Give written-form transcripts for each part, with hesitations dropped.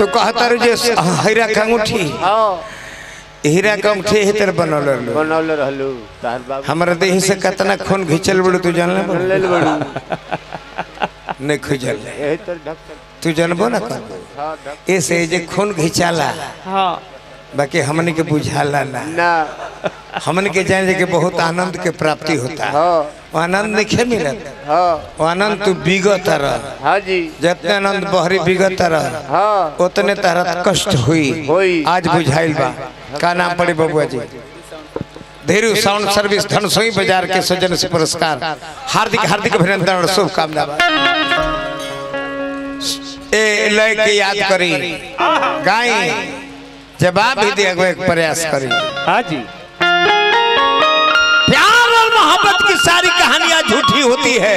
तो कहता रे जे हीरा का अंगूठी हीरा का अंगूठी है तेरे बनौल रहलू तार बाबू हमारे देह से कितना खून घिंचल बड़ू तू जानले बड़ू नहीं खुजल यही तो ढक्कन तू जानबो ना कर हां ऐसे जे खून घिंचाला हां बाकी हमने के बुझाला ना हमने के जाने के बहुत आनंद के प्राप्ति होता है वो आनंद नहीं मिलत वो आनंद तू बिगत रह हाँ जी जितने आनंद बहरी बिगत रह उतने तरह कष्ट हुई आज बुझाइल बा का नाम पड़े बबुआ जी धीरू साउंड सर्विस धनसोई बाजार के सौजन्य से पुरस्कार हार्दिक हार्दिक अभिनंदन और शुभकामना ए लय के याद करी गाय जवाब भी दे एक प्रयास करी हाँ जी प्यार और मोहब्बत की सारी कहानियां झूठी होती है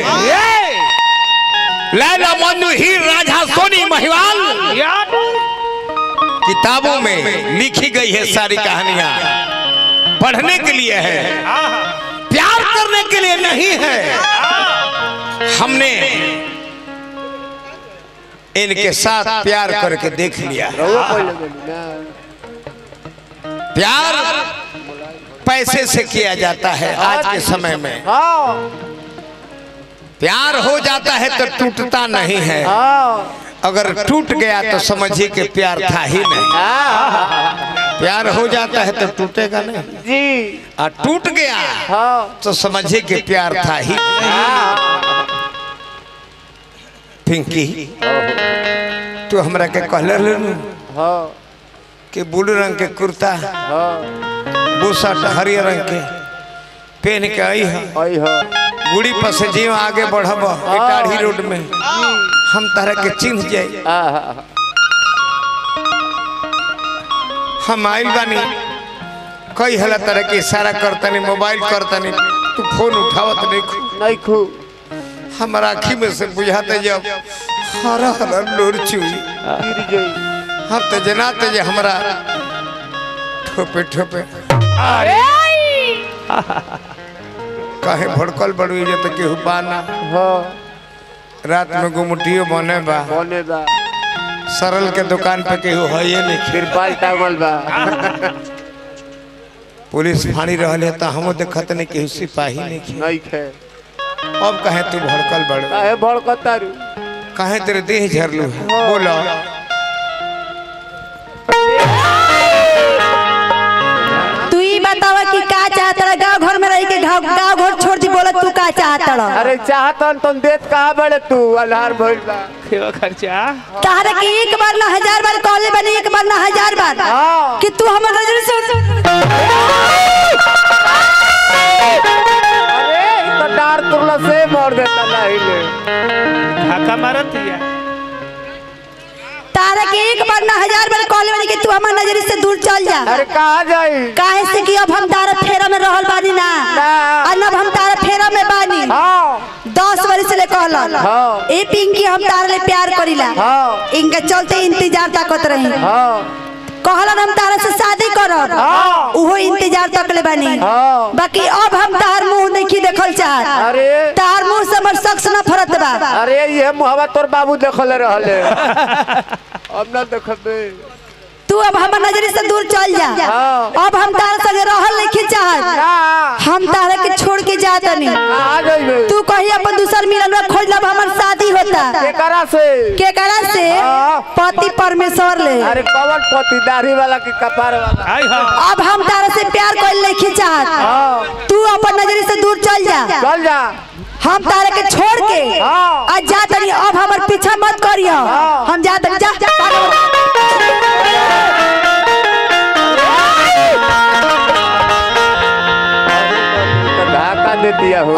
लैला मजनू हीर राझा सोनी महिवाल किताबों में लिखी गई है सारी कहानियां पढ़ने के लिए है प्यार करने के लिए नहीं है हमने इनके साथ प्यार करके देख लिया प्यार पैसे से किया जाता है आज के समय में प्यार हो जाता है तो टूटता नहीं है अगर टूट गया तो समझिए कि प्यार था ही नहीं प्यार हो जाता है तो टूटेगा नहीं जी और टूट गया तो समझिए कि प्यार था ही पिंकी तू हमरा के कहले कि ब्लू रंग के कुर्ता बुशर्ट हरियर रंग के पहन के आई है गुड़ी पर से जीव आगे बढ़ब इटाढ़ी रोड में हम तरह के चिन्ह जाए हम आइल बानी कई हला तरह के इशारा करतनी मोबाइल करतनी तू फोन उठावत नहीं खू हमारा आँखी में से बुझाते जब हरा हरा लोर चुई हम तो जनाते जे हमारा ठोपे ठोपे काहे भड़कल बड़ू जे तो केहू बाना रात में गुमटियो बने बा सरल के दुकान पे केहू है नहीं तिरपाल टांगल बा पुलिस फाड़ी रहले त हम देखत नहीं केहू सिपाही नहीं खे अब कहे तू भड़कल बड़ काहे भड़कतारू कहे तेरे देह झरलू है बोलो तू ही बतावा कि का चाहता गांव घर में रह के गांव घर छोड़ दी बोला तू का चाहता अरे चाहतन तुम देत कहां बड़े तू अल्हार भइल बा केवा खर्चा तारे की एक बार ना 1000 बार कॉल बनी एक बार ना 1000 बार कि तू हमर नजर से अरे तो डार तुरला से मार देता नहीं ले धक्का मारत है तारे की एक बार ना 1000 बार कॉल बनी कि तू हमर नजर से दूर चल जा अरे कहां जाई काहे से कि अब हम तारा फेरा में रहल बानी ना अब हम तारा फेरा में बानी 10 वर्ष से ले कहलन ए पिंकी हम तारा ले प्यार करिला इनके चलते इंतजार ताकत रही कहलन हम तारा से शादी करब उहो इंतजार तक ले बानी बाकी अब हम तार मुंह नहीं देखल चाहत अरे तार मुंह से हमर शख्स ना फरत बा अरे ये मुहब्बत तोर बाबू देखले रहले अब ना देखबे तू अब हमर नजर से दूर चल जा अब हम तारा संग रहल नहीं चाहत हम तारा के छोड़ के जात नहीं आ जाइबे तू कहीं अपन दूसर मिलन में खोज लब हमर शादी होता केकरा से पति परमेश्वर ले अरे कवन पति दाढ़ी वाला के कपार वाला अब हम तारा से प्यार कोई नहीं चाहत तू अपन नजर से दूर चल जा हम तारा के छोड़ के आज जात नहीं अब हमर पीछा मत करियो हम जात नहीं जा धक्का दे दिया हो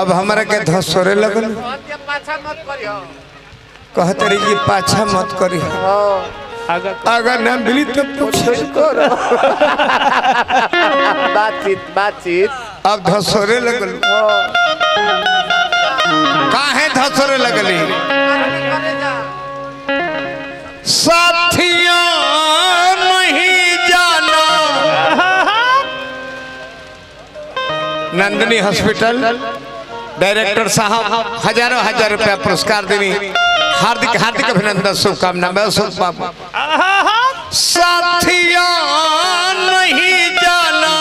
अब हमारा के धसोरे लगल पाछा मत करियो कहते रही कि पाछा मत करियो अगर ना मिली तो बातचीत अब धसोरे लगल काहे धसोरे लगली साथियों नहीं जाना नंदिनी हॉस्पिटल डायरेक्टर साहब हजारों हजार रुपया पुरस्कार देनी हार्दिक हार्दिक अभिनंदन शुभकामना। मैं सुख बाबू साथिया नहीं जाना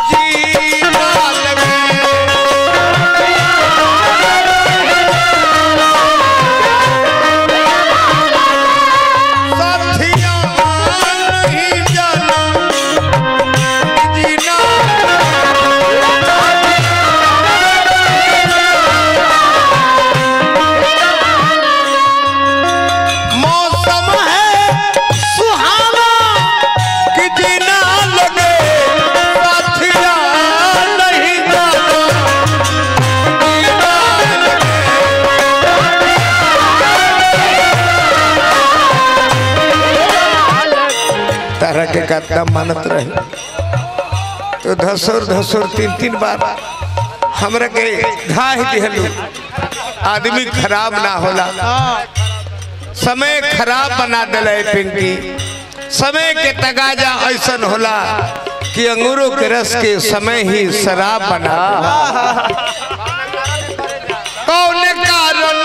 जीना लगे साथिया नहीं जाना जीना मौसम है सुहाना कि जीना लगे साथिया नहीं जाना जीना लगे तारा के कतना मानत रहे तो धसुर धसुर तीन तीन बार हमरा के घाय दिहलू। आदमी खराब ना होला, समय खराब बना दिले पिंकी। समय के तगाजा ऐसन होला कि अंगूरों के रस के समय ही शराब बना कौन कारण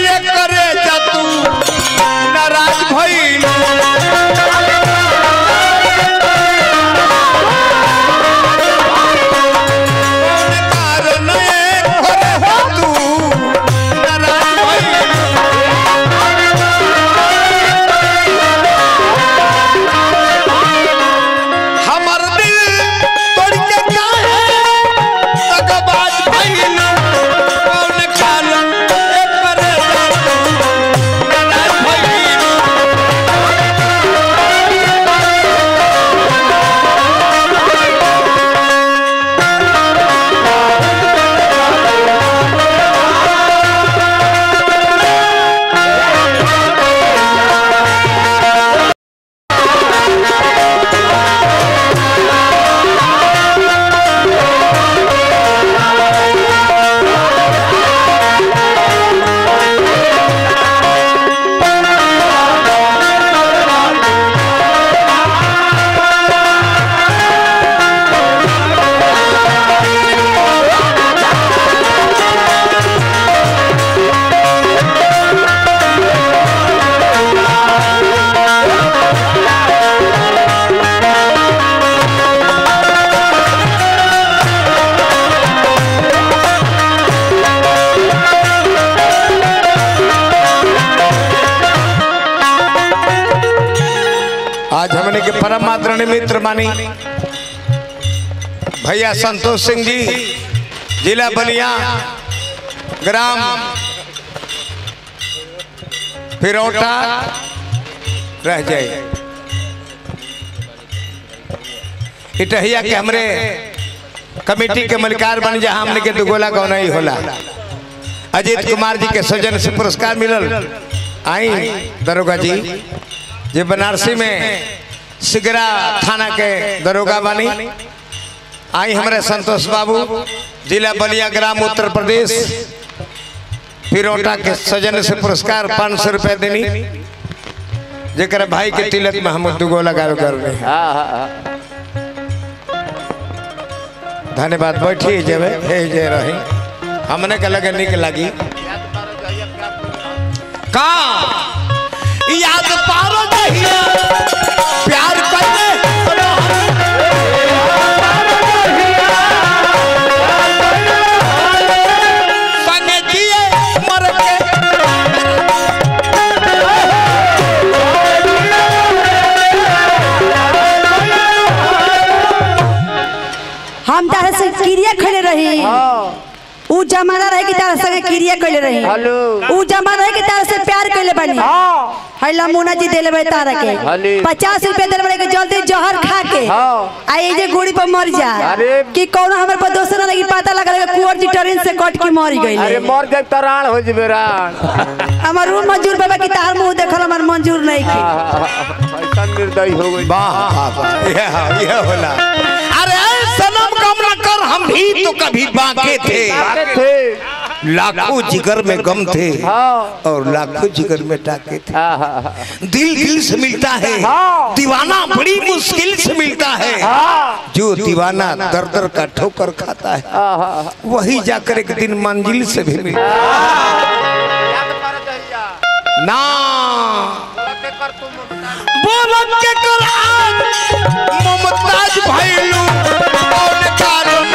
ये करे जा तू नाराज भइल आज हमने के परम आदरणीय मित्र मानी भैया संतोष सिंह जी, जिला बलिया, ग्राम फिरौटा रह जाए इटहिया के हमरे कमेटी के मलिकार बन जहाँ हमने के दुगोला गौना ही होला। अजीत कुमार जी के सौजन से पुरस्कार मिलल। आई दरोगा जी जे बनारसी में सिगरा थाना के दरोगा बनी। आई हमारे संतोष बाबू, जिला बलिया, ग्राम उत्तर प्रदेश, फिरौटा के सजन से पुरस्कार 500 रुपये देनी जेकर भाई के तिलक में हम दुगो लगा कर रहे हैं। धन्यवाद। बैठिए जब जे रही हमने के लगे निक लगी का याद पारो दहिया प्यार करने संगे जिए मर के हम तारे से क्रिया खड़े रही। उ जमाना रहे कि तारे संगे क्रिया कइले रही। उ जमाना रहे कि तारे से प्यार कइले बनी। हैला मुना जी देले बे तारा के 50 रुपया देले बड़े के जल्दी जहर खा के आ ए जे गोड़ी पर मर जा कि कौन हमर पर दोसर लगी पता लगा कुंवर जी ट्रेन से कट के मर गइले। अरे मर जाए त राण हो जबे राण। हमर रूम मंजूर बाबा की तार मुंह देखल हमर मंजूर नहीं की। ऐसा निर्दयी हो गई। वाह वाह यह होला। अरे सनम कम न कर, हम भी तो कभी बांके थे। लाखों जिगर में गम थे और लाखों जिगर में टाके थे। दिल दिल से मिलता है, दीवाना बड़ी मुश्किल से मिलता है। जो दीवाना दर दर का ठोकर खाता है वही जाकर एक दिन मंजिल से भी मिलता है। ना बोलत के कर मुमताज भइलू कौन कारण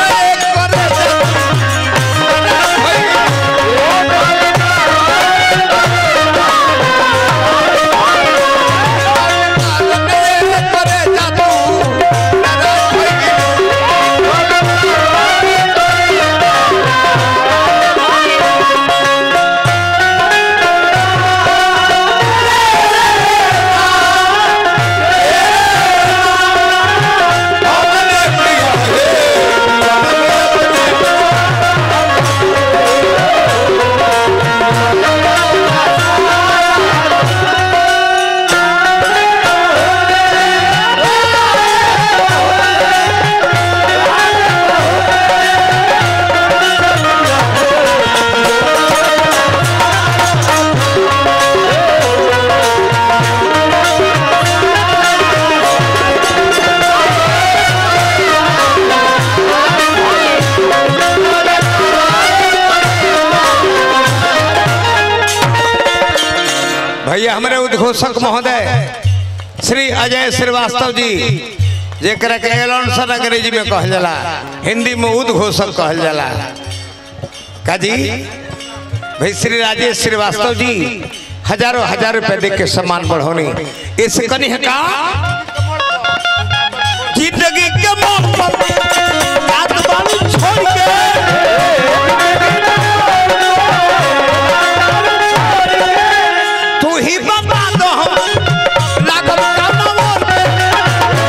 करे भैया हमारे उद्घोषक महोदय श्री अजय श्रीवास्तव जी जेकरा के एलाउंसर अंग्रेजी में कहल जाला, हिंदी में उद्घोषक कहल जाला। काजी भाई श्री राजेश श्रीवास्तव जी हजारों हजार रुपए दे के सम्मान बढ़ोनी इस कनी है का जिंदगी के मोह पर रात बालू छोड़ के ही बता दो हम लागल कानवर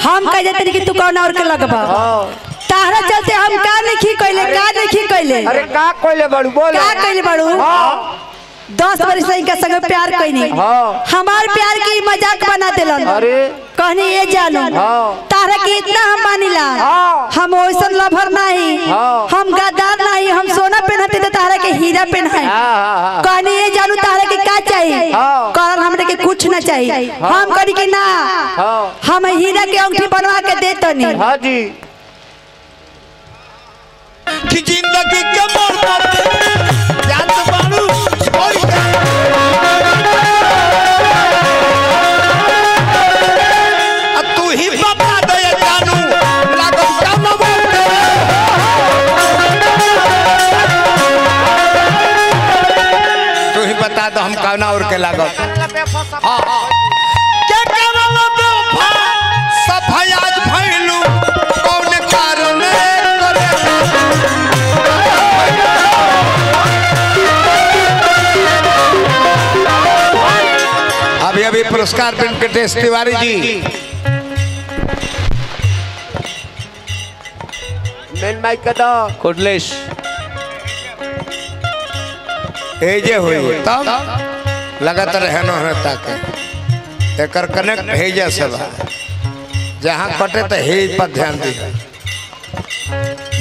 हम कह देते कि तू कौन और के लगबा तारा चलते हम का नहीं कइले अरे का कइले बड़ू बोल का कइले बड़ू 10 वर्ष से इनका संग प्यार कइनी हमार प्यार की मजाक बना देलन। अरे कहनी ये जानू तारा के इतना हम मानिला हम ओइसन लभर नहीं हम गद्दार नहीं हम सोना पहनते तो तारा के हीरा पहनाए। कहनी ये जानू तारा के का चाहिए कहल हमरे के कुछ ना चाहिए हम करी कि ना हम हीरा के अंगूठी बनवा के देतनी। हां जी कि जिंदगी के मोड़ पर याद बालू छोड़ के तू ही बता दे जानू लागल कानवर तू ही बता दो हम काना और के लागल क्या करल बेवफा सफायाज भइलू कौन कारण करे अभी पुरस्कार वेंकटेश तिवारी जी मेन माइक का दो कोटलेश ए जे होई तब लगातार रहनो रहता के एकर कनेक्ट है जा सब जहां कटे तो हे पर ध्यान दी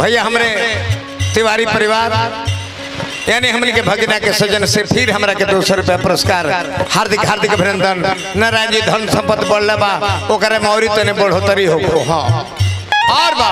भैया हमरे तिवारी परिवार यानी हमने के भगना के सजन से फिर हमरा के 200 रुपया पुरस्कार हार्दिक हार्दिक अभिनंदन। नारायण जी धन संपत्ति बढ़ले बा ओकरे मौरी तने बढ़ोतरी हो। हाँ और बा